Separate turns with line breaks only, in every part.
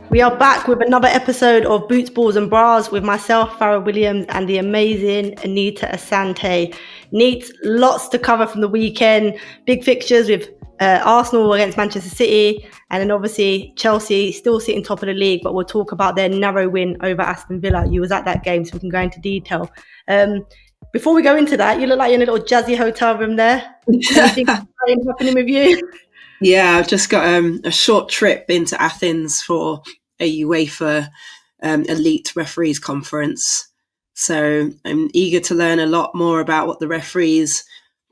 We are back with another episode of Boots, Balls and Bras with myself, Fara Williams, and the amazing Anita Asante. Neat, lots to cover from the weekend. Big fixtures with Arsenal against Manchester City, and then obviously Chelsea still sitting top of the league, but we'll talk about their narrow win over Aston Villa. You was at that game, so we can go into detail. Before we go into that, you look like you're in a little jazzy hotel room there. Anything happening with you?
Yeah, I've just got a short trip into Athens for a UEFA elite referees conference. So I'm eager to learn a lot more about what the referees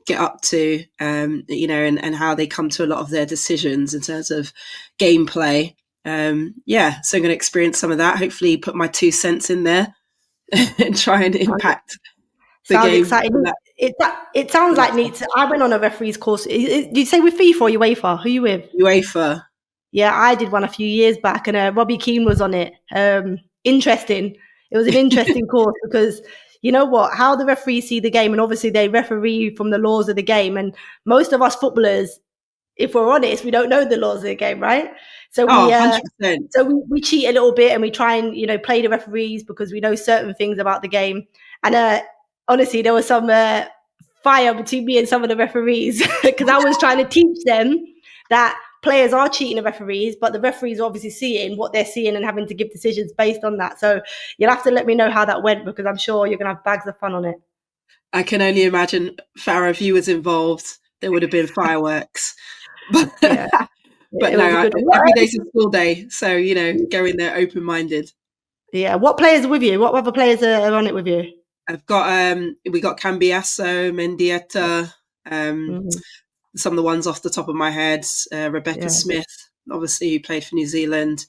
get up to, and how they come to a lot of their decisions in terms of gameplay. So I'm going to experience some of that, hopefully put my 2 cents in there and try and impact the
Sounds
game.
exciting. It sounds like neat. I went on a referees course. Did you say with FIFA or UEFA? Who are you with?
UEFA.
Yeah, I did one a few years back, and Robbie Keane was on it. Interesting. It was an interesting course because you know what? How the referees see the game, and obviously they referee from the laws of the game. And most of us footballers, if we're honest, we don't know the laws of the game, right? So
100%.
we cheat a little bit, and we try and play the referees because we know certain things about the game. And honestly, there was some fire between me and some of the referees because I was trying to teach them that players are cheating the referees, but the referees are obviously seeing what they're seeing and having to give decisions based on that. So you'll have to let me know how that went because I'm sure you're going to have bags of fun on it.
I can only imagine, Farah, if you was involved, there would have been fireworks. But
Yeah.
But no, every day's a school day. So, go in there open-minded.
Yeah. What players are with you? What other players are on it with you?
I've got, we got Cambiasso, Mendieta, some of the ones off the top of my head, Rebecca Smith, obviously, who played for New Zealand.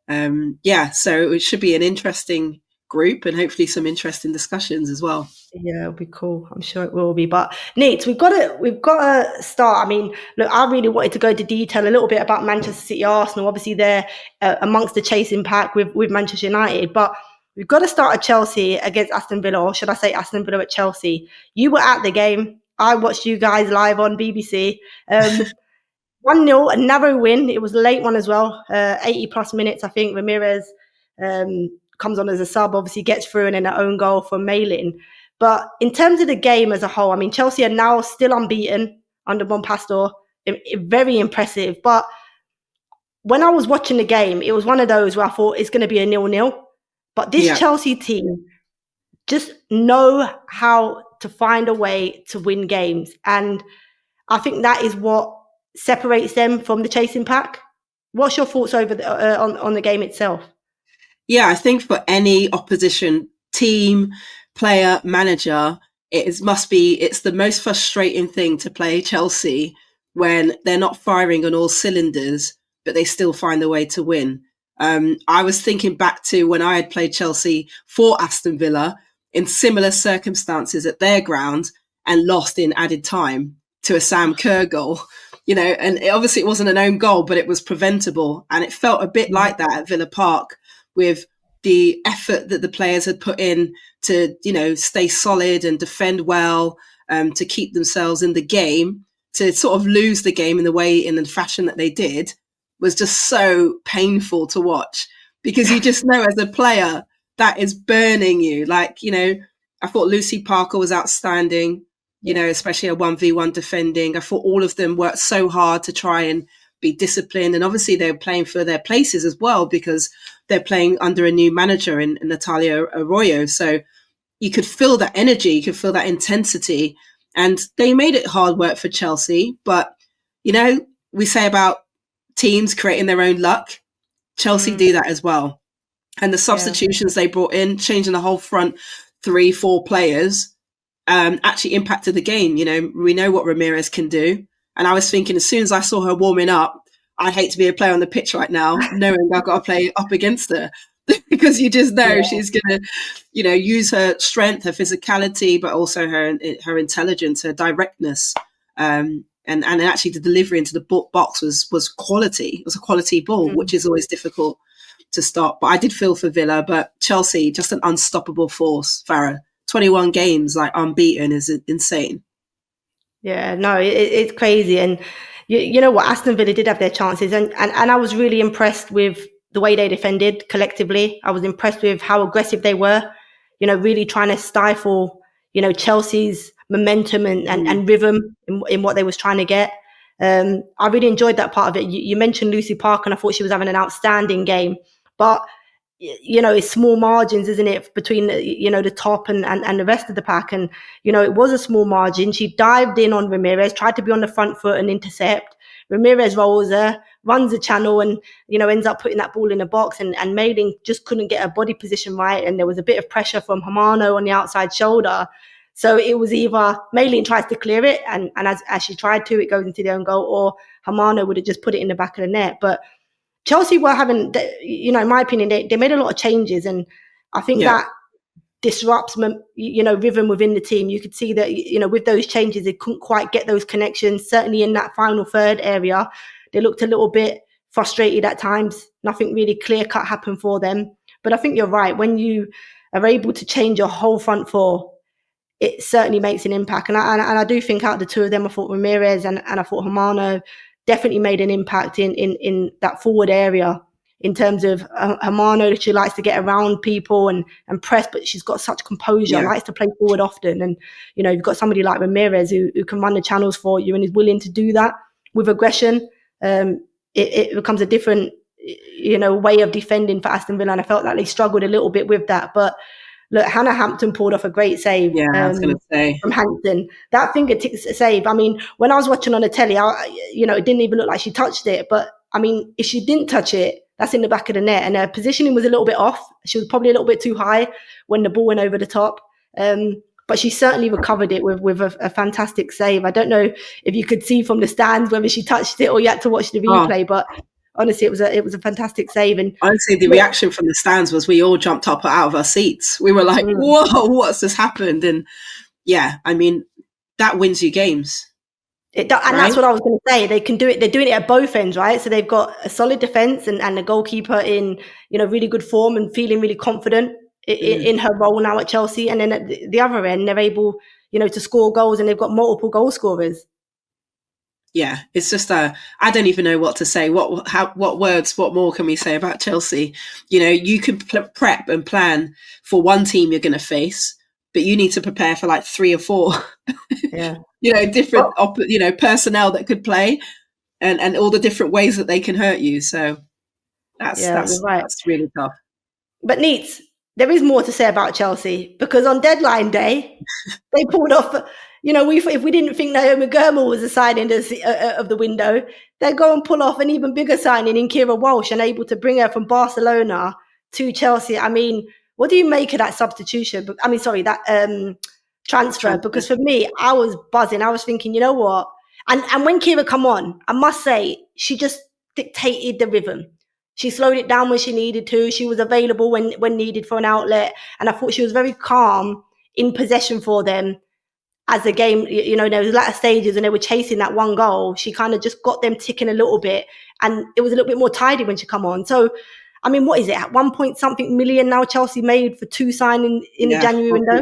So it should be an interesting group and hopefully some interesting discussions as well.
Yeah, it'll be cool. I'm sure it will be. But Nate, we've got to start. I mean, look, I really wanted to go into detail a little bit about Manchester City, Arsenal. Obviously, they're amongst the chasing pack with Manchester United. But we've got to start at Chelsea against Aston Villa, or should I say Aston Villa at Chelsea? You were at the game. I watched you guys live on BBC. 1-0, a narrow win. It was a late one as well. 80 plus minutes, I think. Ramirez comes on as a sub, obviously gets through, and then an own goal from Malin. But in terms of the game as a whole, I mean, Chelsea are now still unbeaten under Bompastor. Very impressive. But when I was watching the game, it was one of those where I thought it's going to be a 0-0. But this Chelsea team just know how to find a way to win games. And I think that is what separates them from the chasing pack. What's your thoughts over on the game itself?
Yeah, I think for any opposition team, player, manager, it's the most frustrating thing to play Chelsea when they're not firing on all cylinders, but they still find a way to win. I was thinking back to when I had played Chelsea for Aston Villa in similar circumstances at their ground and lost in added time to a Sam Kerr goal. And obviously it wasn't an own goal, but it was preventable. And it felt a bit like that at Villa Park with the effort that the players had put in to, stay solid and defend well, to keep themselves in the game. To sort of lose the game in the fashion that they did was just so painful to watch because you just know as a player that is burning you. Like, I thought Lucy Parker was outstanding. Especially a 1v1 defending. I thought all of them worked so hard to try and be disciplined. And obviously they're playing for their places as well because they're playing under a new manager in Natalia Arroyo. So you could feel that energy, you could feel that intensity. And they made it hard work for Chelsea. But, we say about teams creating their own luck. Chelsea do that as well. And the substitutions they brought in, changing the whole front 3-4 players, actually impacted the game. We know what Ramirez can do. And I was thinking, as soon as I saw her warming up, I'd hate to be a player on the pitch right now, knowing I've got to play up against her because you just know she's going to, use her strength, her physicality, but also her intelligence, her directness. And actually the delivery into the box was quality. It was a quality ball, which is always difficult to stop. But I did feel for Villa, but Chelsea, just an unstoppable force, Farah. 21 games, like unbeaten, is insane.
Yeah, no, it's crazy. And, you know what, Aston Villa did have their chances, and I was really impressed with the way they defended collectively. I was impressed with how aggressive they were, you know, really trying to stifle, you know, Chelsea's momentum and rhythm in what they was trying to get. I really enjoyed that part of it. You mentioned Lucy Park, and I thought she was having an outstanding game, but you know, it's small margins, isn't it, between, you know, the top and the rest of the pack. And, you know, it was a small margin. She dived in on Ramirez, tried to be on the front foot and intercept. Ramirez rolls her, runs the channel, and, you know, ends up putting that ball in the box. And Mailing just couldn't get her body position right. And there was a bit of pressure from Hamano on the outside shoulder. So it was either Mailing tries to clear it, and as she tried to, it goes into the own goal, or Hamano would have just put it in the back of the net. But Chelsea were having, you know, in my opinion, they made a lot of changes, and I think that disrupts, you know, rhythm within the team. You could see that, you know, with those changes, they couldn't quite get those connections. Certainly in that final third area, they looked a little bit frustrated at times. Nothing really clear cut happened for them. But I think you're right. When you are able to change your whole front four, it certainly makes an impact. And I do think out of the two of them, I thought Ramirez and I thought Hamano definitely made an impact in that forward area, in terms of Hamano. She likes to get around people and press, but she's got such composure, likes to play forward often. And, you know, you've got somebody like Ramirez who can run the channels for you and is willing to do that with aggression. It becomes a different, you know, way of defending for Aston Villa. And I felt like they struggled a little bit with that. But look, Hannah Hampton pulled off a great save.
I was going to say.
From Hampton. That fingertips save. I mean, when I was watching on the telly, you know, it didn't even look like she touched it. But I mean, if she didn't touch it, that's in the back of the net. And her positioning was a little bit off. She was probably a little bit too high when the ball went over the top. But she certainly recovered it with a fantastic save. I don't know if you could see from the stands whether she touched it or you had to watch the replay, but honestly, it was a fantastic save. And
honestly, the reaction from the stands was we all jumped up out of our seats. We were like, whoa, what's this happened? And yeah, I mean, that wins you games.
And that's what I was going to say. They can do it. They're doing it at both ends, right? So they've got a solid defense and the goalkeeper in, you know, really good form and feeling really confident in her role now at Chelsea. And then at the other end, they're able, you know, to score goals, and they've got multiple goal scorers.
Yeah, it's just I don't even know what to say. What more can we say about Chelsea? You know, you can prep and plan for one team you're going to face, but you need to prepare for like 3 or 4.
Yeah.
You know, different you know, personnel that could play, and all the different ways that they can hurt you. So that's really tough.
But Neets, there is more to say about Chelsea, because on deadline day, they pulled off. You know, if we didn't think Naomi Gurmal was a signing of the window, they go and pull off an even bigger signing in Keira Walsh, and able to bring her from Barcelona to Chelsea. I mean, what do you make of that substitution? I mean, sorry, that transfer. Because for me, I was buzzing. I was thinking, you know what? And when Keira come on, I must say, she just dictated the rhythm. She slowed it down when she needed to. She was available when needed for an outlet. And I thought she was very calm in possession for them. As the game, you know, there was latter stages and they were chasing that one goal, she kind of just got them ticking a little bit, and it was a little bit more tidy when she come on. So, I mean, what is it, at 1 million now Chelsea made for 2 signings in the January window?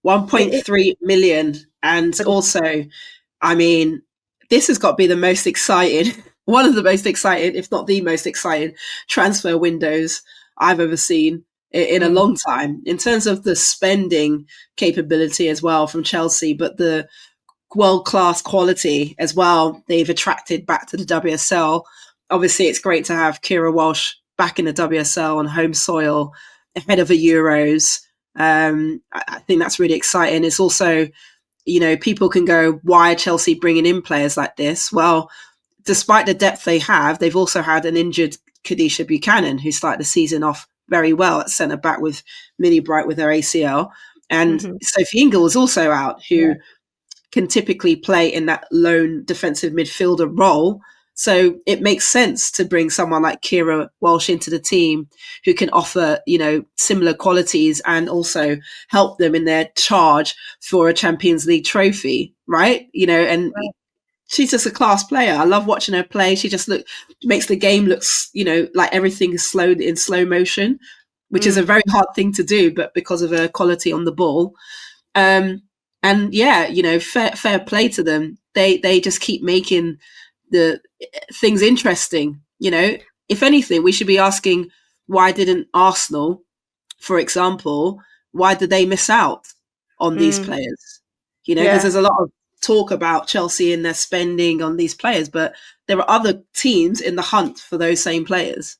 1.3 million. And also, I mean, this has got to be the most exciting, one of the most exciting, if not the most exciting transfer windows I've ever seen in a long time, in terms of the spending capability as well from Chelsea, but the world-class quality as well they've attracted back to the WSL. Obviously, it's great to have Keira Walsh back in the WSL on home soil ahead of the Euros. I think that's really exciting. It's also, you know, people can go, why are Chelsea bringing in players like this? Well, despite the depth they have, they've also had an injured Kadisha Buchanan, who started the season off very well at centre back with Millie Bright with her ACL. And Sophie Ingle is also out, who can typically play in that lone defensive midfielder role. So it makes sense to bring someone like Keira Walsh into the team, who can offer, you know, similar qualities and also help them in their charge for a Champions League trophy, right? You know, and she's just a class player. I love watching her play. She just makes the game look, you know, like everything is slowed in slow motion, which is a very hard thing to do, but because of her quality on the ball. And yeah, you know, fair play to them. they just keep making the things interesting. If anything, we should be asking, why didn't Arsenal, for example, why did they miss out on these players? Because there's a lot of talk about Chelsea and their spending on these players, but there are other teams in the hunt for those same players.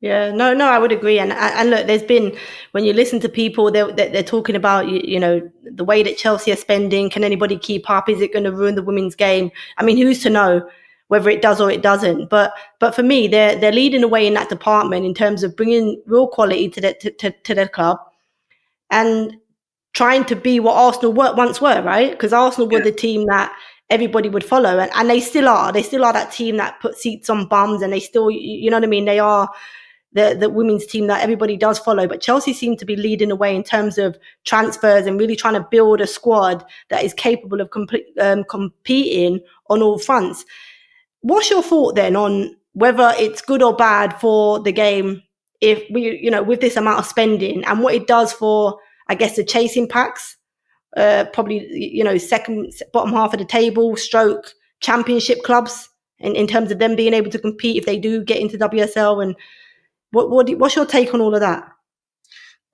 Yeah, no, I would agree. And look, there's been, when you listen to people, they're talking about, the way that Chelsea are spending. Can anybody keep up? Is it going to ruin the women's game? I mean, who's to know whether it does or it doesn't? But for me, they're leading the way in that department in terms of bringing real quality to their club and trying to be what Arsenal once were, right? Because Arsenal were the team that everybody would follow, and they still are. They still are that team that put seats on bums, and they still, you know what I mean? They are the women's team that everybody does follow. But Chelsea seem to be leading the way in terms of transfers and really trying to build a squad that is capable of competing on all fronts. What's your thought then on whether it's good or bad for the game if we, with this amount of spending, and what it does for, I guess, the chasing packs, probably, second, bottom half of the table, stroke championship clubs, in terms of them being able to compete if they do get into WSL? And what's your take on all of that?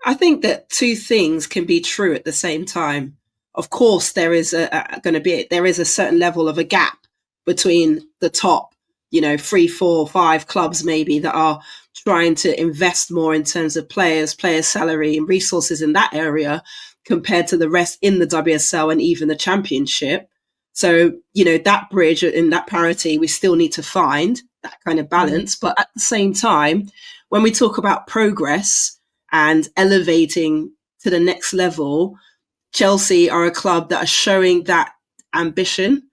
I think that two things can be true at the same time. Of course, there is a certain level of a gap between the top, 3, 4, 5 clubs maybe that are trying to invest more in terms of players, salary and resources in that area compared to the rest in the WSL and even the championship. So, that bridge in that parity, we still need to find that kind of balance. But at the same time, when we talk about progress and elevating to the next level, Chelsea are a club that are showing that ambition.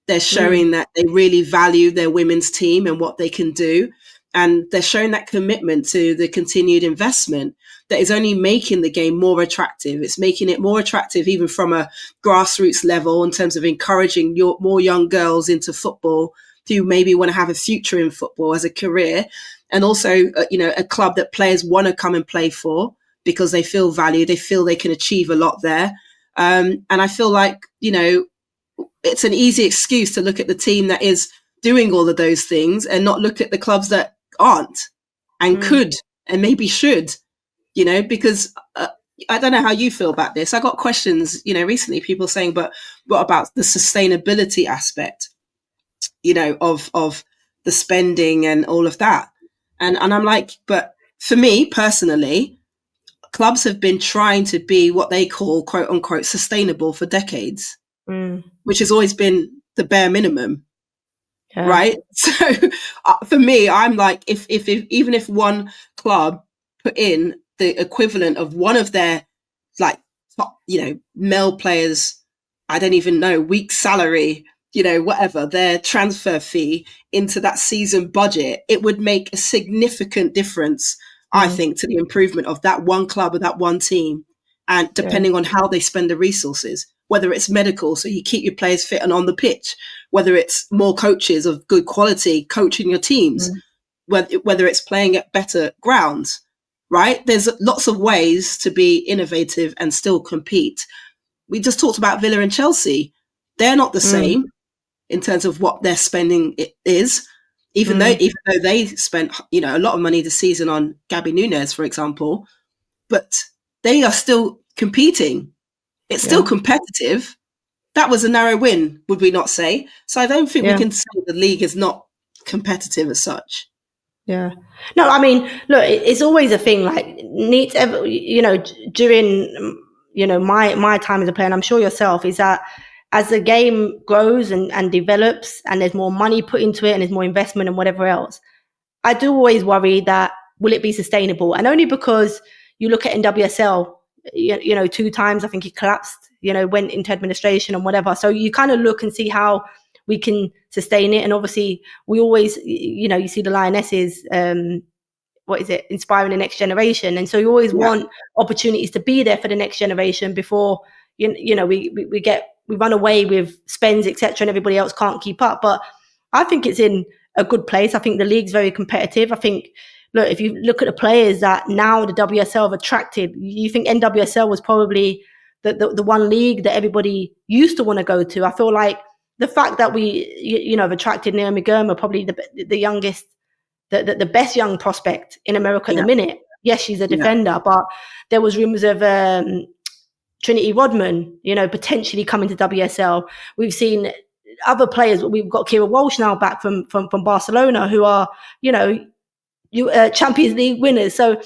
They're showing that they really value their women's team and what they can do. And they're showing that commitment to the continued investment that is only making the game more attractive. It's making it more attractive even from a grassroots level in terms of encouraging more young girls into football who maybe want to have a future in football as a career. And also, a club that players want to come and play for because they feel valued. They feel they can achieve a lot there. And I feel like, it's an easy excuse to look at the team that is doing all of those things and not look at the clubs that aren't and could and maybe should, because I don't know how you feel about this. I got questions, recently, people saying, but what about the sustainability aspect, of the spending and all of that? And I'm like, but for me personally, clubs have been trying to be what they call, quote unquote, sustainable for decades, which has always been the bare minimum. Yeah. Right. So for me, I'm like, if even if one club put in the equivalent of one of their like top, male players, I don't even know, week salary, whatever, their transfer fee into that season budget, it would make a significant difference, I think, to the improvement of that one club or that one team. And depending on how they spend the resources, whether it's medical, so you keep your players fit and on the pitch, whether it's more coaches of good quality coaching your teams, whether it's playing at better grounds, right? There's lots of ways to be innovative and still compete. We just talked about Villa and Chelsea. They're not the same in terms of what their spending is, even though they spent, a lot of money this season on Gabby Nunes, for example, but they are still competing. It's still competitive. That was a narrow win, would we not say? So I don't think we can say the league is not competitive as such.
Yeah. No, I mean, look, it's always a thing, like, during, my time as a player, and I'm sure yourself, is that as the game grows and develops and there's more money put into it and there's more investment and whatever else, I do always worry that will it be sustainable? And only because you look at NWSL, 2 times, I think it collapsed, went into administration and whatever. So you kind of look and see how we can sustain it. And obviously we always, you see the Lionesses, inspiring the next generation. And so you always want opportunities to be there for the next generation before, we run away with spends, etc., and everybody else can't keep up. But I think it's in a good place. I think the league's very competitive. I think, look, if you look at the players that now the WSL have attracted, you think NWSL was probably the one league that everybody used to want to go to. I feel like the fact that we, have attracted Naomi Gurma, probably the youngest, the best young prospect in America at the minute. Yes, she's a defender, but there was rumors of Trinity Rodman, potentially coming to WSL. We've seen other players. We've got Keira Walsh now back from Barcelona, who are, Champions League winners. So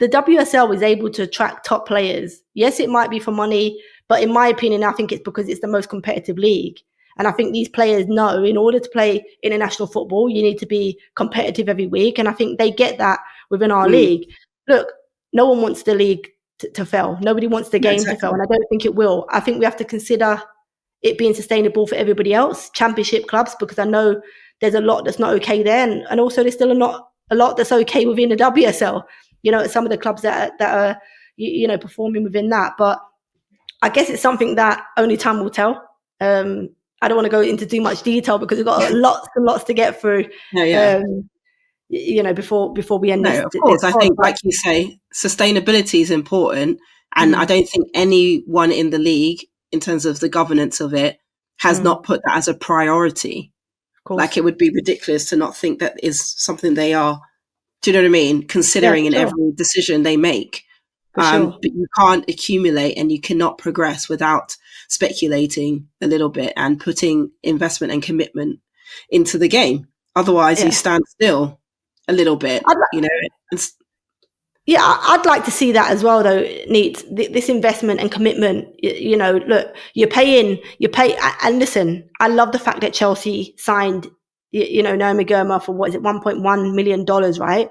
the WSL is able to attract top players. Yes, it might be for money, but in my opinion, I think it's because it's the most competitive league. And I think these players know in order to play international football, you need to be competitive every week. And I think they get that within our league. Look, no one wants the league to fail. Nobody wants the game to fail. And I don't think it will. I think we have to consider it being sustainable for everybody else, championship clubs, because I know there's a lot that's not okay there. And also there's still a lot that's okay within the WSL. Some of the clubs that are, performing within that. But I guess it's something that only time will tell. I don't want to go into too much detail because we've got lots and lots to get through. Before we end this.
Of course, I think, like you say, sustainability is important, and I don't think anyone in the league, in terms of the governance of it, has not put that as a priority. Of course. Like, it would be ridiculous to not think that is something they are. Do you know what I mean? Considering in every decision they make. But you can't accumulate and you cannot progress without speculating a little bit and putting investment and commitment into the game. Otherwise, you stand still a little bit,
I'd like to see that as well, though, Neat. This investment and commitment, look, you pay, and listen, I love the fact that Chelsea signed, Naomi Gurma for, what is it, $1.1 million, right?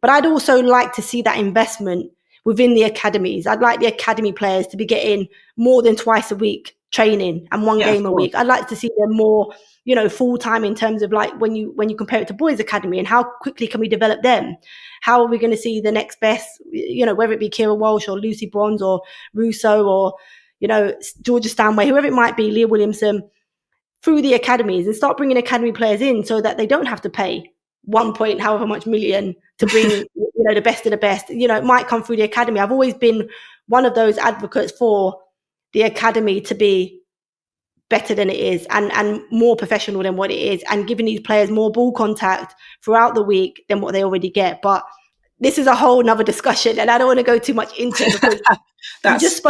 But I'd also like to see that investment within the academies. I'd like the academy players to be getting more than twice a week training and one game a week. I'd like to see them more, full time in terms of, like, when you compare it to boys academy, and how quickly can we develop them? How are we going to see the next best, whether it be Keira Walsh or Lucy Bronze or Russo or, Georgia Stanway, whoever it might be, Leah Williamson, through the academies, and start bringing academy players in so that they don't have to pay 1 point however much million to bring the best of the best. It might come through the academy. I've always been one of those advocates for the academy to be better than it is and more professional than what it is, and giving these players more ball contact throughout the week than what they already get. But this is a whole nother discussion, and I don't want to go too much into it because
that's just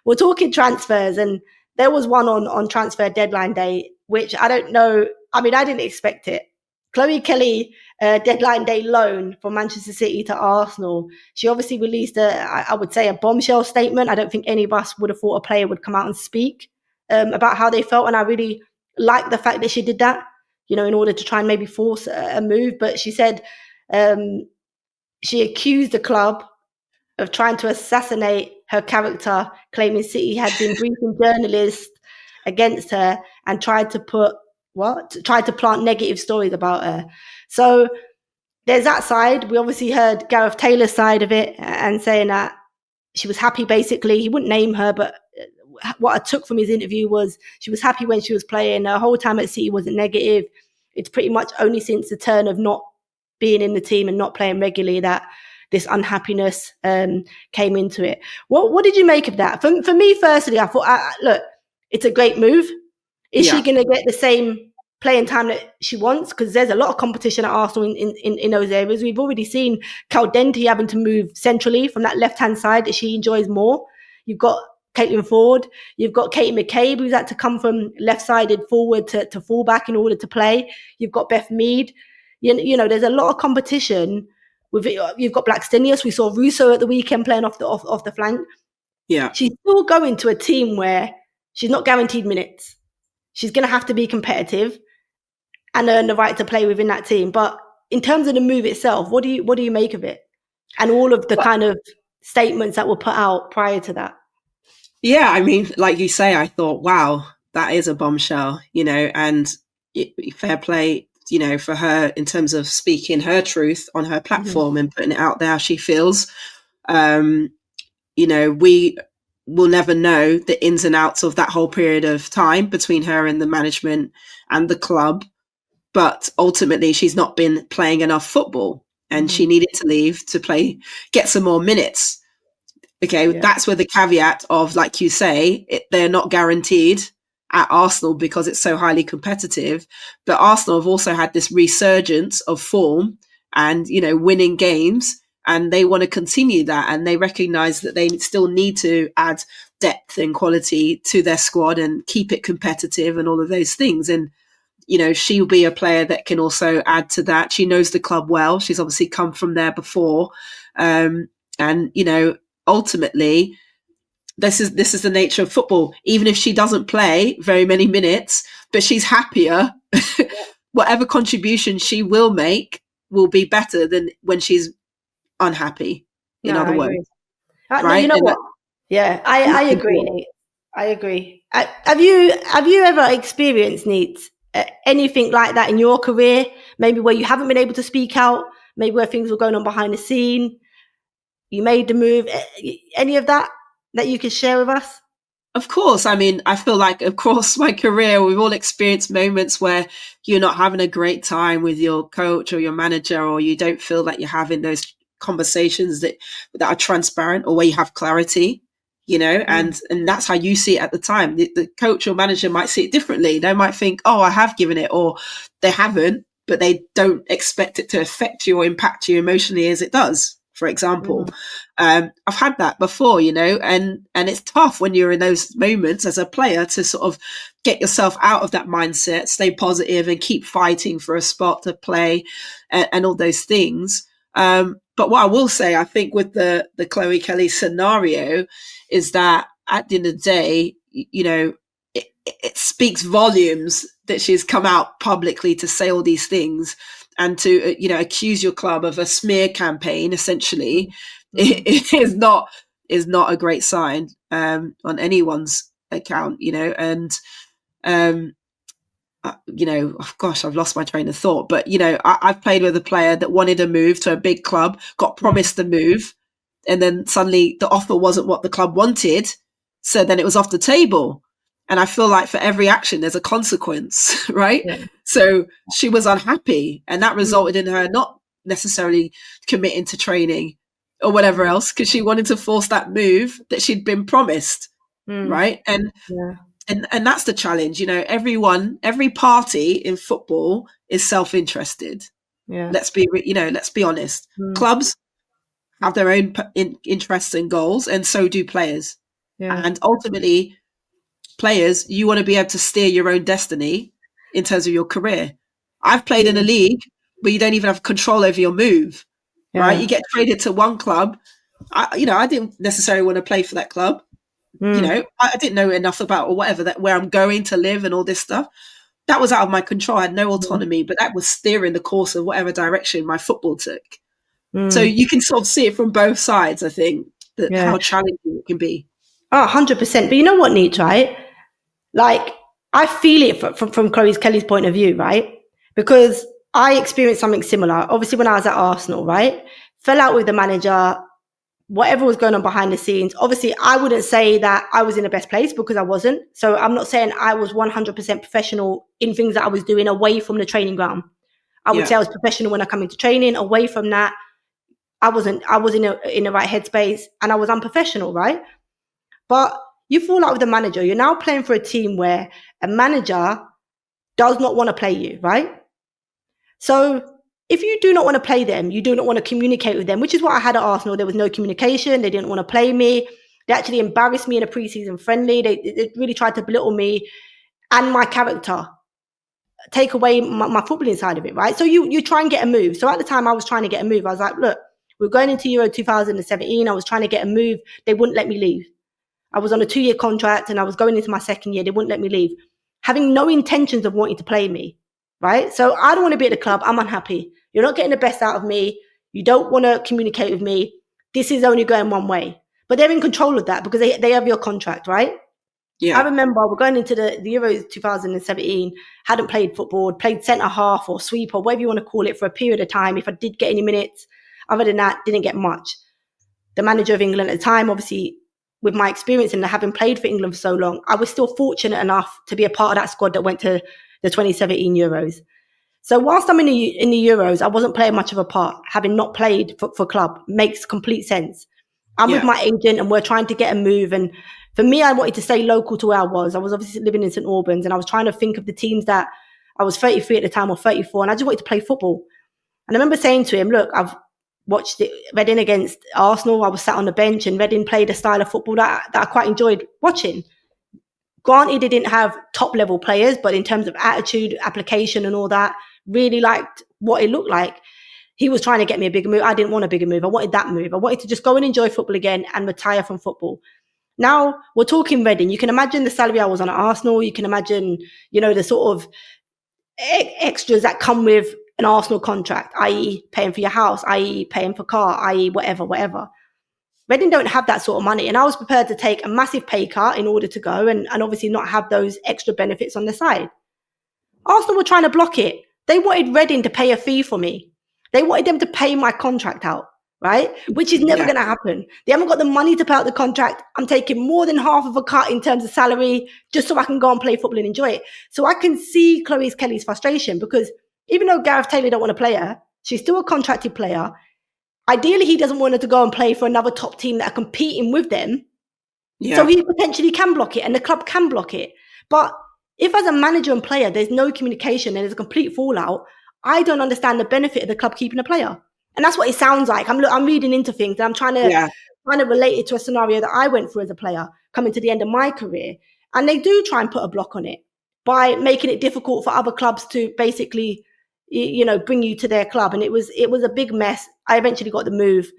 we're talking transfers, and there was one on transfer deadline day, which I don't know. I mean, I didn't expect it. Chloe Kelly, deadline day loan from Manchester City to Arsenal. She obviously released I would say, a bombshell statement. I don't think any of us would have thought a player would come out and speak about how they felt. And I really like the fact that she did that, in order to try and maybe force a move. But she said she accused the club of trying to assassinate her character, claiming City had been briefing journalists against her and tried to plant negative stories about her. So there's that side. We obviously heard Gareth Taylor's side of it and saying that she was happy, basically. He wouldn't name her, but what I took from his interview was she was happy when she was playing. Her whole time at City wasn't negative. It's pretty much only since the turn of not being in the team and not playing regularly that this unhappiness came into it. What did you make of that? For me, firstly, I thought, look, it's a great move. Is she going to get the same playing time that she wants? Because there's a lot of competition at Arsenal in those areas. We've already seen Caldenti having to move centrally from that left-hand side that she enjoys more. You've got Caitlin Ford. You've got Katie McCabe, who's had to come from left-sided forward to full-back in order to play. You've got Beth Mead. There's a lot of competition. You've got Blackstenius. We saw Russo at the weekend playing off the flank.
Yeah.
She's still going to a team where she's not guaranteed minutes. She's going to have to be competitive and earn the right to play within that team. But in terms of the move itself, what do you make of it? And all of the kind of statements that were put out prior to that?
Yeah, I mean, like you say, I thought, wow, that is a bombshell, and fair play, for her in terms of speaking her truth on her platform and putting it out there how she feels. We will never know the ins and outs of that whole period of time between her and the management and the club. But ultimately, she's not been playing enough football and she needed to leave to get some more minutes. Okay, that's where the caveat of, like you say, they're not guaranteed at Arsenal because it's so highly competitive. But Arsenal have also had this resurgence of form and, you know, winning games, and they want to continue that. And they recognize that they still need to add depth and quality to their squad and keep it competitive and all of those things. And, you know, she'll be a player that can also add to that. She knows the club well. She's obviously come from there before. And, you know, ultimately, this is the nature of football. Even if she doesn't play very many minutes, but she's happier, whatever contribution she will make will be better than when she's unhappy, in other words.
No,
right?
you know what? Yeah, I agree, Nate. I agree. Have you ever experienced, Nate, anything like that in your career? Maybe where you haven't been able to speak out, maybe where things were going on behind the scene, you made the move. Any of that you could share with us?
Of course. I mean, I feel like across my career, we've all experienced moments where you're not having a great time with your coach or your manager, or you don't feel like you're having those conversations that are transparent, or where you have clarity, you know, and that's how you see it at the time. The coach or manager might see it differently. They might think, oh, I have given it, or they haven't, but they don't expect it to affect you or impact you emotionally as it does, for example. I've had that before, you know, and it's tough when you're in those moments as a player to sort of get yourself out of that mindset, stay positive and keep fighting for a spot to play and all those things. But what I will say, I think with the Chloe Kelly scenario is that at the end of the day, you know, it speaks volumes that she's come out publicly to say all these things and to, you know, accuse your club of a smear campaign, essentially. It is not a great sign on anyone's account, you know. And you know, oh gosh, I've lost my train of thought. But you know, I've played with a player that wanted a move to a big club, got promised the move, and then suddenly the offer wasn't what the club wanted, so then it was off the table. And I feel like for every action, there's a consequence, right? Yeah. So she was unhappy, and that resulted in her not necessarily committing to training or whatever else, because she wanted to force that move that she'd been promised, right? And that's the challenge, you know. Every party in football is self-interested. Let's be honest. Clubs have their own interests and goals, and so do players. And ultimately, players, you want to be able to steer your own destiny in terms of your career. I've played in a league where you don't even have control over your move, right? You get traded to one club. I didn't necessarily want to play for that club. You know, I didn't know enough about or whatever that where I'm going to live and all this stuff. That was out of my control. I had no autonomy, but that was steering the course of whatever direction my football took. So you can sort of see it from both sides, I think, that how challenging it can be.
Oh, 100%. But you know what, Neat, right? Like, I feel it from Kelly's point of view, right? Because I experienced something similar. Obviously, when I was at Arsenal, right? Fell out with the manager, whatever was going on behind the scenes. Obviously, I wouldn't say that I was in the best place because I wasn't. So I'm not saying I was 100% professional in things that I was doing away from the training ground. I would say I was professional when I come into training. Away from that, I was in the right headspace, and I was unprofessional, right? But you fall out with a manager. You're now playing for a team where a manager does not want to play you, right? So if you do not want to play them, you do not want to communicate with them, which is what I had at Arsenal. There was no communication. They didn't want to play me. They actually embarrassed me in a preseason friendly. They really tried to belittle me and my character, take away my footballing side of it, right? So you try and get a move. So at the time I was trying to get a move. I was like, look, we're going into Euro 2017. I was trying to get a move. They wouldn't let me leave. I was on a 2-year contract and I was going into my second year. They wouldn't let me leave, having no intentions of wanting to play me, right? So I don't want to be at the club. I'm unhappy. You're not getting the best out of me. You don't want to communicate with me. This is only going one way. But they're in control of that because they have your contract, right? Yeah. I remember we're going into the Euros 2017, hadn't played football, played centre-half or sweeper, whatever you want to call it, for a period of time. If I did get any minutes, other than that, didn't get much. The manager of England at the time, obviously, with my experience and having played for England for so long, I was still fortunate enough to be a part of that squad that went to the 2017 Euros. So whilst I'm in the Euros, I wasn't playing much of a part, having not played for club. Makes complete sense. I'm with my agent and we're trying to get a move, and For me, I wanted to stay local to where I was. I was obviously living in St Albans, and I was trying to think of the teams that I was 33 at the time or 34, and I just wanted to play football. And I remember saying to him, look, I've watched Reading against Arsenal. I was sat on the bench, and Reading played a style of football that I quite enjoyed watching. Granted, they didn't have top level players, but in terms of attitude, application and all that, really liked what it looked like. He was trying to get me a bigger move. I didn't want a bigger move. I wanted that move. I wanted to just go and enjoy football again and retire from football. Now we're talking Reading. You can imagine the salary I was on at Arsenal. You can imagine, the sort of extras that come with an Arsenal contract, i.e. paying for your house, i.e. paying for car, i.e. whatever. Reading don't have that sort of money. And I was prepared to take a massive pay cut in order to go and obviously not have those extra benefits on the side. Arsenal were trying to block it. They wanted Reading to pay a fee for me. They wanted them to pay my contract out, right? Which is never going to happen. They haven't got the money to pay out the contract. I'm taking more than half of a cut in terms of salary just so I can go and play football and enjoy it. So I can see Chloe Kelly's frustration, because even though Gareth Taylor don't want to play her, she's still a contracted player. Ideally, he doesn't want her to go and play for another top team that are competing with them. Yeah. So he potentially can block it and the club can block it. But if as a manager and player, there's no communication and there's a complete fallout, I don't understand the benefit of the club keeping a player. And that's what it sounds like. I'm reading into things and I'm trying to relate it to a scenario that I went through as a player coming to the end of my career. And they do try and put a block on it by making it difficult for other clubs to basically, bring you to their club. And it was a big mess. I eventually got the move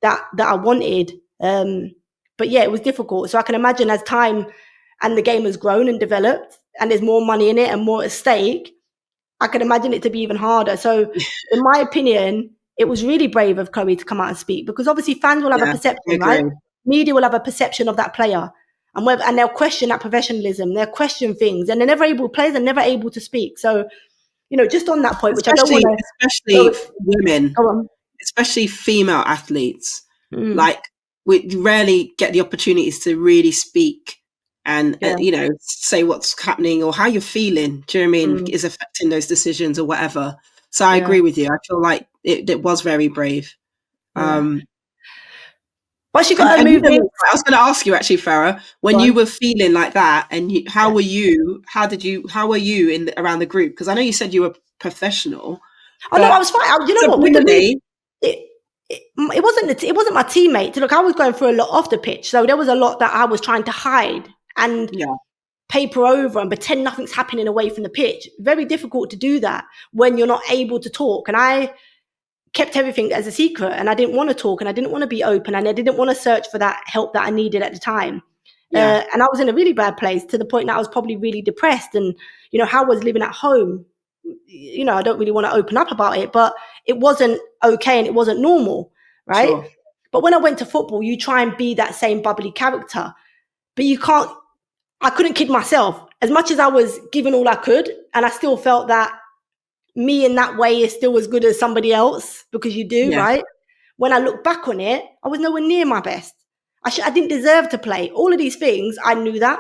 that I wanted. But yeah, it was difficult. So I can imagine as time and the game has grown and developed and there's more money in it and more at stake, I can imagine it to be even harder. So in my opinion, it was really brave of Chloe to come out and speak, because obviously fans will have a perception, right? Media will have a perception of that player, and they'll question that professionalism. They'll question things, and players are never able to speak. So, just on that point,
especially women, especially female athletes, like we rarely get the opportunities to really speak and say what's happening or how you're feeling. Do you know what I mean? Is affecting those decisions or whatever. So I agree with you. I feel like it was very brave.
But she got a move.
I was going to ask you actually, Farah, when you were feeling like that, and how were you? How were you around the group? Because I know you said you were professional.
Oh no, I was fine. It wasn't my teammates. Look, I was going through a lot off the pitch, so there was a lot that I was trying to hide and paper over and pretend nothing's happening away from the pitch. Very difficult to do that when you're not able to talk. And I kept everything as a secret, and I didn't want to talk, and I didn't want to be open, and I didn't want to search for that help that I needed at the time. And I was in a really bad place, to the point that I was probably really depressed. And, how I was living at home, I don't really want to open up about it, but it wasn't okay and it wasn't normal, right? Sure. But when I went to football, you try and be that same bubbly character, but I couldn't kid myself. As much as I was giving all I could, and I still felt that me in that way is still as good as somebody else, because you do, right? When I look back on it, I was nowhere near my best. I didn't deserve to play. All of these things, I knew that,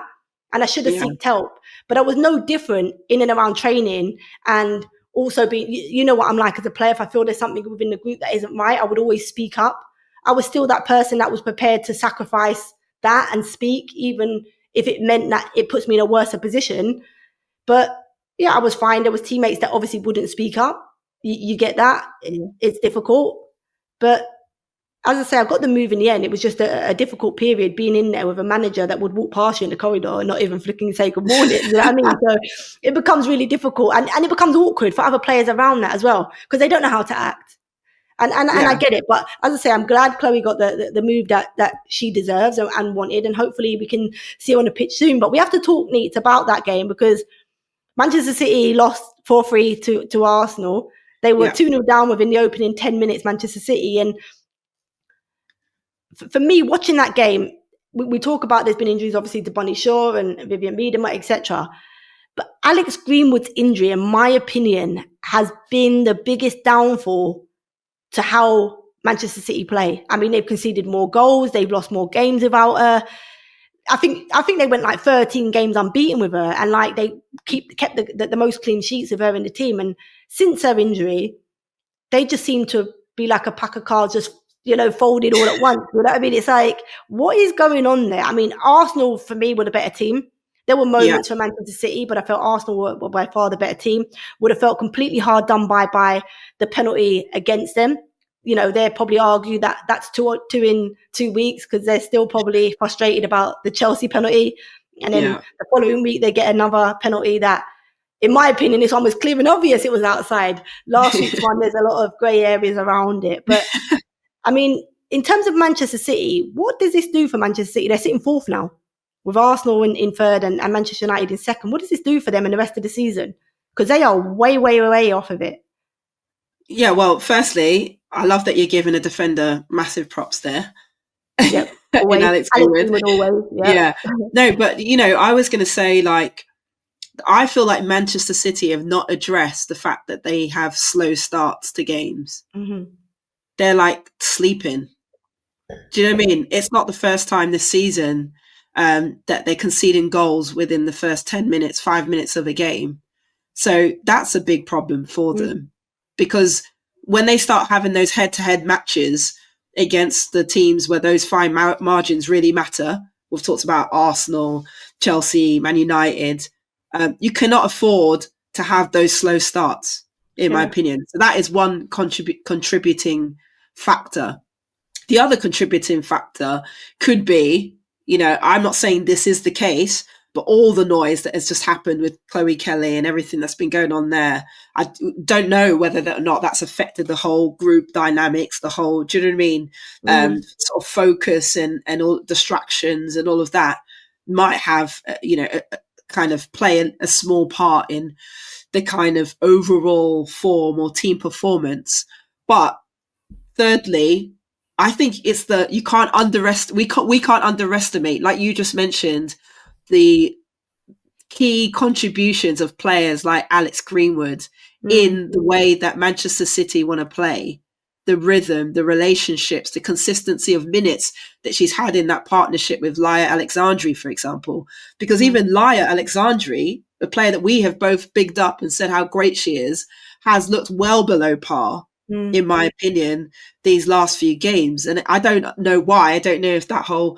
and I should have sought help. But I was no different in and around training, and also being, what I'm like as a player. If I feel there's something within the group that isn't right, I would always speak up. I was still that person that was prepared to sacrifice that and speak, even if it meant that it puts me in a worse position. But I was fine. There was teammates that obviously wouldn't speak up. You get that. It's difficult. But as I say, I got the move in the end. It was just a difficult period being in there with a manager that would walk past you in the corridor and not even flicking say good morning. You know what I mean? So it becomes really difficult, and it becomes awkward for other players around that as well, because they don't know how to act. And I get it. But as I say, I'm glad Chloe got the move that she deserves and wanted, and hopefully we can see her on the pitch soon. But we have to talk, Neat, about that game, because Manchester City lost 4-3 to Arsenal. They were 2-0 down within the opening 10 minutes, Manchester City. And for me, watching that game, we talk about there's been injuries, obviously, to Bonnie Shaw and Vivian Miedema, etc. But Alex Greenwood's injury, in my opinion, has been the biggest downfall to how Manchester City play. I mean, they've conceded more goals. They've lost more games without her. I think they went like 13 games unbeaten with her, and like they kept the most clean sheets of her in the team. And since her injury, they just seem to be like a pack of cards just folded all at once. You know what I mean? It's like, what is going on there? I mean, Arsenal, for me, were the better team. There were moments for Manchester City, but I felt Arsenal were by far the better team. Would have felt completely hard done by the penalty against them. They'll probably argue that that's two in 2 weeks, because they're still probably frustrated about the Chelsea penalty. And then the following week, they get another penalty that, in my opinion, this one was clear and obvious it was outside. Last week's one, there's a lot of grey areas around it. But, I mean, in terms of Manchester City, what does this do for Manchester City? They're sitting fourth now, with Arsenal in third and Manchester United in second. What does this do for them in the rest of the season? Because they are way, way, way off of it.
Yeah, well, firstly, I love that you're giving a defender massive props there.
Yep, always.
In Alex Greenwood.
Always.
Yeah. No, but, I was going to say, I feel like Manchester City have not addressed the fact that they have slow starts to games.
Mm-hmm.
They're sleeping. Do you know what I mean? It's not the first time this season that they're conceding goals within the first 10 minutes, 5 minutes of a game. So that's a big problem for them, because when they start having those head-to-head matches against the teams where those fine margins really matter, we've talked about Arsenal, Chelsea, Man United, you cannot afford to have those slow starts, in my opinion. So that is one contributing factor. The other contributing factor could be, I'm not saying this is the case, but all the noise that has just happened with Chloe Kelly and everything that's been going on there, I don't know whether or not that's affected the whole group dynamics, do you know what I mean? Sort of focus and all distractions and all of that might have, kind of play a small part in the kind of overall form or team performance. But thirdly, I think it's we can't underestimate, like you just mentioned, the key contributions of players like Alex Greenwood in the way that Manchester City want to play, the rhythm, the relationships, the consistency of minutes that she's had in that partnership with Lia Alexandri, for example. Because even Lia Alexandri, a player that we have both bigged up and said how great she is, has looked well below par, in my opinion, these last few games. And I don't know why. I don't know if that whole,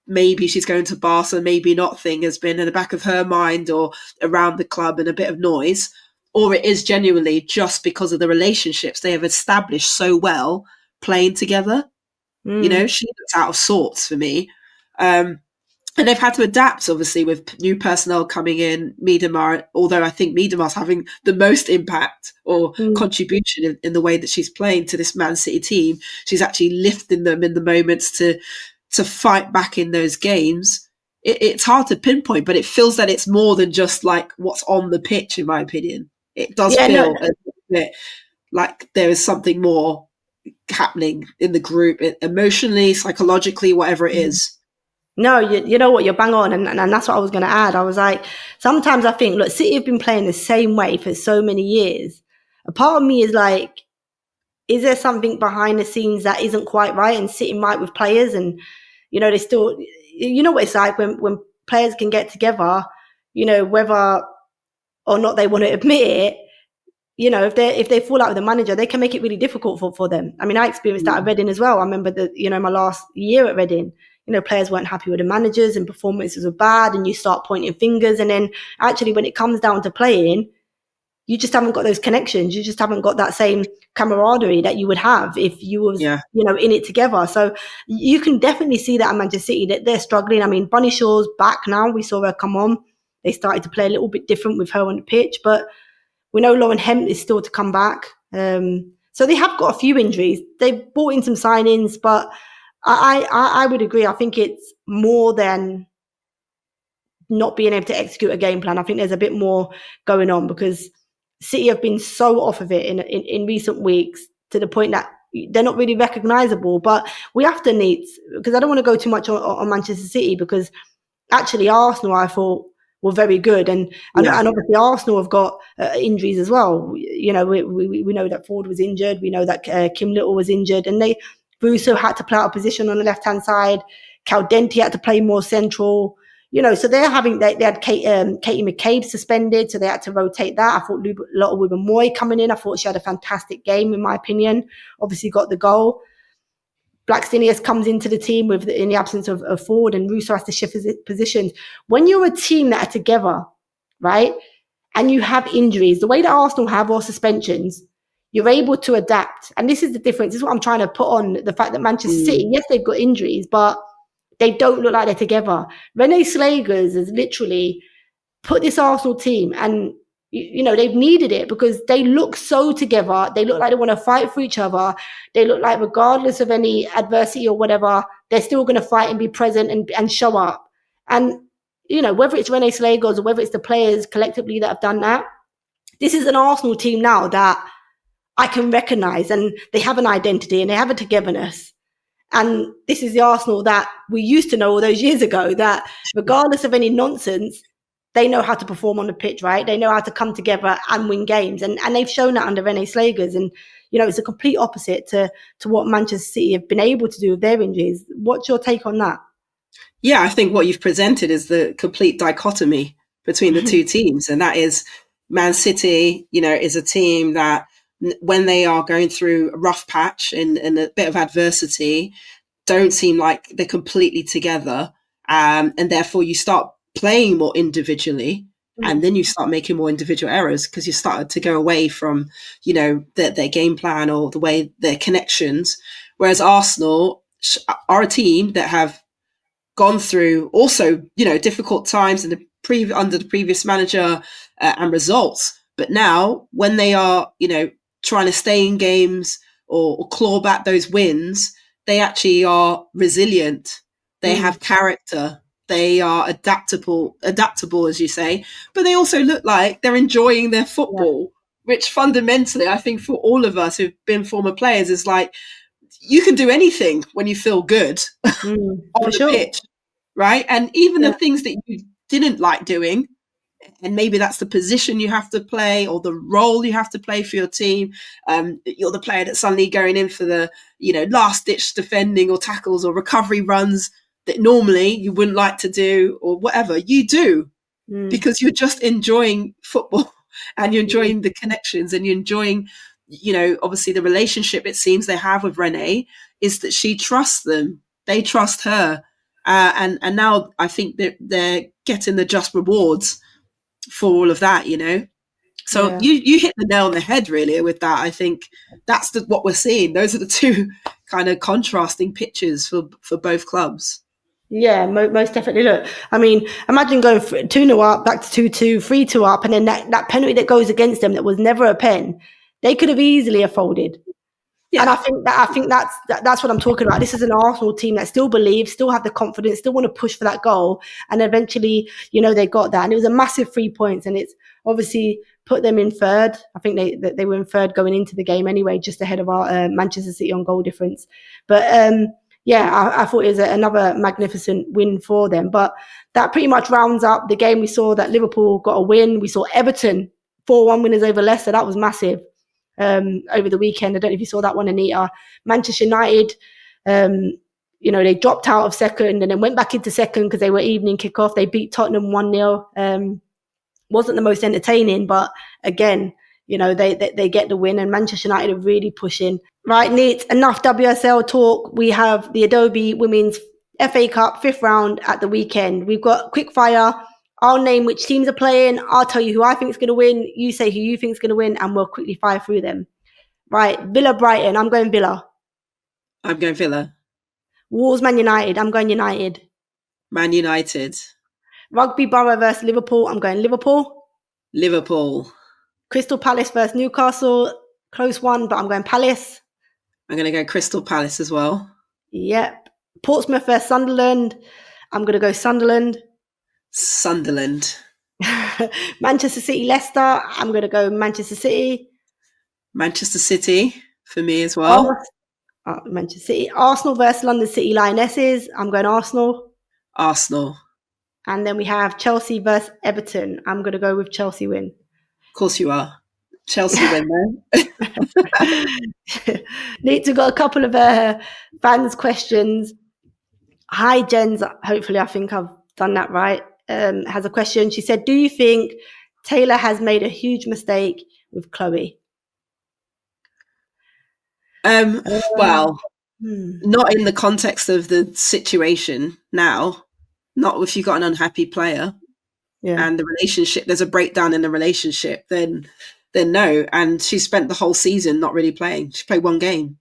maybe she's going to Barca, maybe not thing has been in the back of her mind or around the club and a bit of noise, or it is genuinely just because of the relationships they have established so well playing together. She looks out of sorts for me. And they've had to adapt, obviously, with new personnel coming in, Miedemar, although I think Miedemar's having the most impact or contribution in the way that she's playing to this Man City team. She's actually lifting them in the moments to fight back in those games. It's hard to pinpoint, but it feels that it's more than just what's on the pitch, in my opinion. It does feel a bit like there is something more happening in the group, emotionally, psychologically, whatever it is.
No, you know what, you're bang on, and that's what I was going to add. I was like, sometimes I think, look, City have been playing the same way for so many years. A part of me is like, is there something behind the scenes that isn't quite right and sitting right with players? And, they still, what it's like when players can get together, whether or not they want to admit it, if they fall out with the manager, they can make it really difficult for them. I mean, I experienced that at Reading as well. I remember my last year at Reading, players weren't happy with the managers and performances were bad, and you start pointing fingers. And then actually when it comes down to playing, you just haven't got those connections. You just haven't got that same camaraderie that you would have if you was, in it together. So you can definitely see that at Manchester City, that they're struggling. I mean, Bunny Shaw's back now. We saw her come on. They started to play a little bit different with her on the pitch, but we know Lauren Hemp is still to come back. So they have got a few injuries. They've brought in some signings, but I would agree. I think it's more than not being able to execute a game plan. I think there's a bit more going on, because City have been so off of it in recent weeks, to the point that they're not really recognisable. But we have to need, because I don't want to go too much on Manchester City, because actually Arsenal, I thought, were very good, and obviously Arsenal have got injuries as well. We know that Ford was injured. We know that Kim Little was injured, and Russo had to play out of position on the left hand side. Caldenti had to play more central. So they had Katie McCabe suspended, so they had to rotate that. I thought Lotte Wubben-Moy coming in. I thought she had a fantastic game, in my opinion. Obviously got the goal. Blackstenius comes into the team in the absence of Ford, and Russo has to shift his positions. When you're a team that are together, right, and you have injuries, the way that Arsenal have, or suspensions, you're able to adapt. And this is the difference. This is what I'm trying to put on the fact that Manchester City, yes, they've got injuries, but they don't look like they're together. Renee Slagers has literally put this Arsenal team, and they've needed it because they look so together. They look like they want to fight for each other. They look like regardless of any adversity or whatever, they're still going to fight and be present and show up. And, whether it's Renee Slagers or whether it's the players collectively that have done that, this is an Arsenal team now that I can recognise, and they have an identity and they have a togetherness. And this is the Arsenal that we used to know all those years ago, that regardless of any nonsense, they know how to perform on the pitch, right? They know how to come together and win games. And they've shown that under Renee Slagers. And, it's a complete opposite to what Manchester City have been able to do with their injuries. What's your take on that?
Yeah, I think what you've presented is the complete dichotomy between the two teams. And that is Man City, is a team that when they are going through a rough patch and a bit of adversity, don't seem like they're completely together. And therefore you start playing more individually, and then you start making more individual errors because you started to go away from, their game plan or the way their connections. Whereas Arsenal are a team that have gone through also, difficult times under the previous manager and results. But now when they are, trying to stay in games or claw back those wins, they actually are resilient. They have character. They are adaptable, as you say, but they also look like they're enjoying their football, which fundamentally, I think for all of us who've been former players, is like, you can do anything when you feel good on the pitch, right? And even the things that you didn't like doing, and maybe that's the position you have to play or the role you have to play for your team. You're the player that's suddenly going in for the, last ditch defending or tackles or recovery runs that normally you wouldn't like to do, or whatever you do, because you're just enjoying football and you're enjoying the connections and you're enjoying, obviously the relationship it seems they have with Renee is that she trusts them. They trust her. And now I think that they're getting the just rewards for all of that, So you hit the nail on the head really with that. I think that's what we're seeing. Those are the two kind of contrasting pictures for both clubs.
Yeah, most definitely. Look, I mean, imagine going 2-0 up, back to 2-2, 3-2 up, and then that penalty that goes against them that was never a pen, they could have easily have folded. Yeah. And I think that's what I'm talking about. This is an Arsenal team that still believes, still have the confidence, still want to push for that goal, and eventually, they got that, and it was a massive 3 points, and it's obviously put them in third. I think they were in third going into the game anyway, just ahead of our Manchester City on goal difference. But I thought it was another magnificent win for them. But that pretty much rounds up the game. We saw that Liverpool got a win. We saw Everton 4-1 winners over Leicester. That was massive over the weekend. I don't know if you saw that one, Anita. Manchester United, they dropped out of second and then went back into second because they were evening kickoff. They beat Tottenham 1-0. Wasn't the most entertaining, but again, they get the win, and Manchester United are really pushing. Right, Neat, enough WSL talk. We have the Adobe Women's FA Cup 5th round at the weekend. We've got quickfire. I'll name which teams are playing. I'll tell you who I think is going to win. You say who you think is going to win, and we'll quickly fire through them. Right, Villa Brighton. I'm going Villa.
I'm going Villa.
Wolves Man United. I'm going United.
Man United.
Rugby Borough versus Liverpool. I'm going Liverpool.
Liverpool.
Crystal Palace versus Newcastle. Close one, but I'm going Palace.
I'm going to go Crystal Palace as well.
Yep. Portsmouth versus Sunderland. I'm going to go Sunderland.
Sunderland.
Manchester City Leicester. I'm going to go Manchester City.
Manchester City for me as well.
Manchester City. Arsenal versus London City Lionesses. I'm going Arsenal.
Arsenal.
And then we have Chelsea versus Everton. I'm going to go with Chelsea win.
Of course you are. Chelsea win then.
Need to got a couple of fans questions. Hi Jens. Hopefully I think I've done that right, has a question. She said, do you think Taylor has made a huge mistake with Chloe?
Well, not in the context of the situation now. Not if you've got an unhappy player and the relationship, there's a breakdown in the relationship, then no. And she spent the whole season not really playing. She played one game.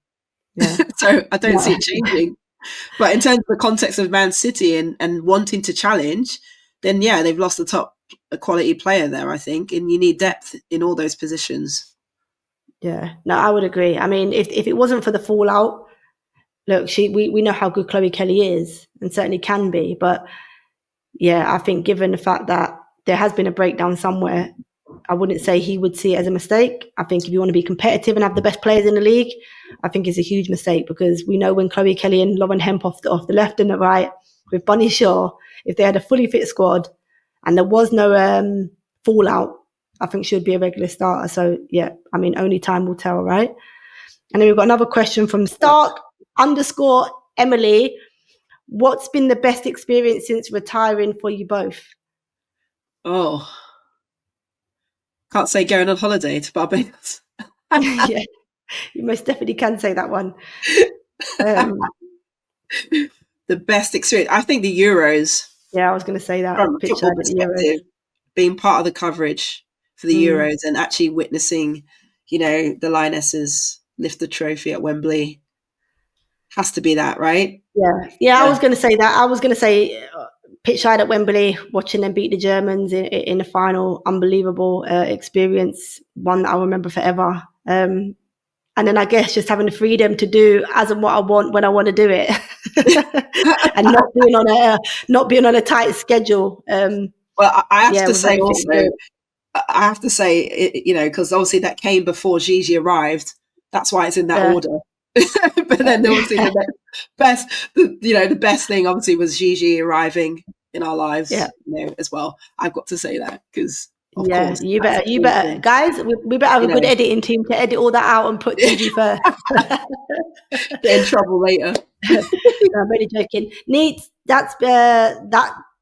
Yeah.
So I don't see it changing. But in terms of the context of Man City and wanting to challenge, then yeah, they've lost the top quality player there, I think. And you need depth in all those positions.
Yeah, no, I would agree. I mean, if it wasn't for the fallout, look, we know how good Chloe Kelly is and certainly can be. But yeah, I think given the fact that there has been a breakdown somewhere, I wouldn't say he would see it as a mistake. I think if you want to be competitive and have the best players in the league, I think it's a huge mistake, because we know when Chloe Kelly and Lauren Hemp off the left and the right with Bunny Shaw, if they had a fully fit squad and there was no fallout, I think she would be a regular starter. So yeah, I mean, only time will tell, right? And then we've got another question from Stark_Emily. What's been the best experience since retiring for you both?
Oh, can't say going on holiday to Barbados.
Yeah, you most definitely can say that one.
The best experience, I think, the Euros.
Yeah, I was going to say that.
From a football perspective, being part of the coverage for the Euros and actually witnessing, the Lionesses lift the trophy at Wembley, has to be that, right?
Yeah. I was going to say that. I was going to say pitch side at Wembley, watching them beat the Germans in the final. Unbelievable experience, one that I'll remember forever. And then I guess just having the freedom to do as and what I want when I want to do it, and not being on a tight schedule.
Well, I have to say also, because obviously that came before Gigi arrived. That's why it's in that order. But then obviously the best thing obviously was Gigi arriving in our lives, as well. I've got to say that, because of course,
you better, guys. We better have a good editing team to edit all that out and put Gigi first.
Get in trouble later.
No, I'm really joking. Neat. That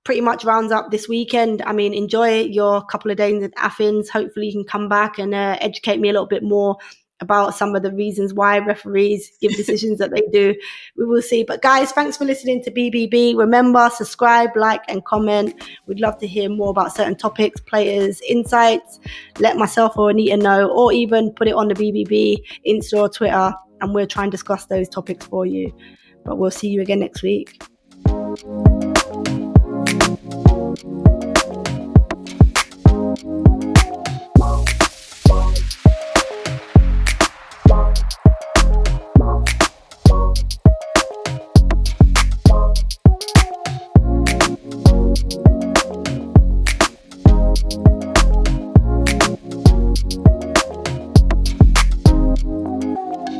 pretty much rounds up this weekend. I mean, enjoy your couple of days in Athens. Hopefully, you can come back and educate me a little bit more about some of the reasons why referees give decisions that they do. We will see. But guys, thanks for listening to BBB. Remember, subscribe, like, and comment. We'd love to hear more about certain topics, players, insights. Let myself or Anita know, or even put it on the BBB Insta or Twitter, and we'll try and discuss those topics for you. But we'll see you again next week.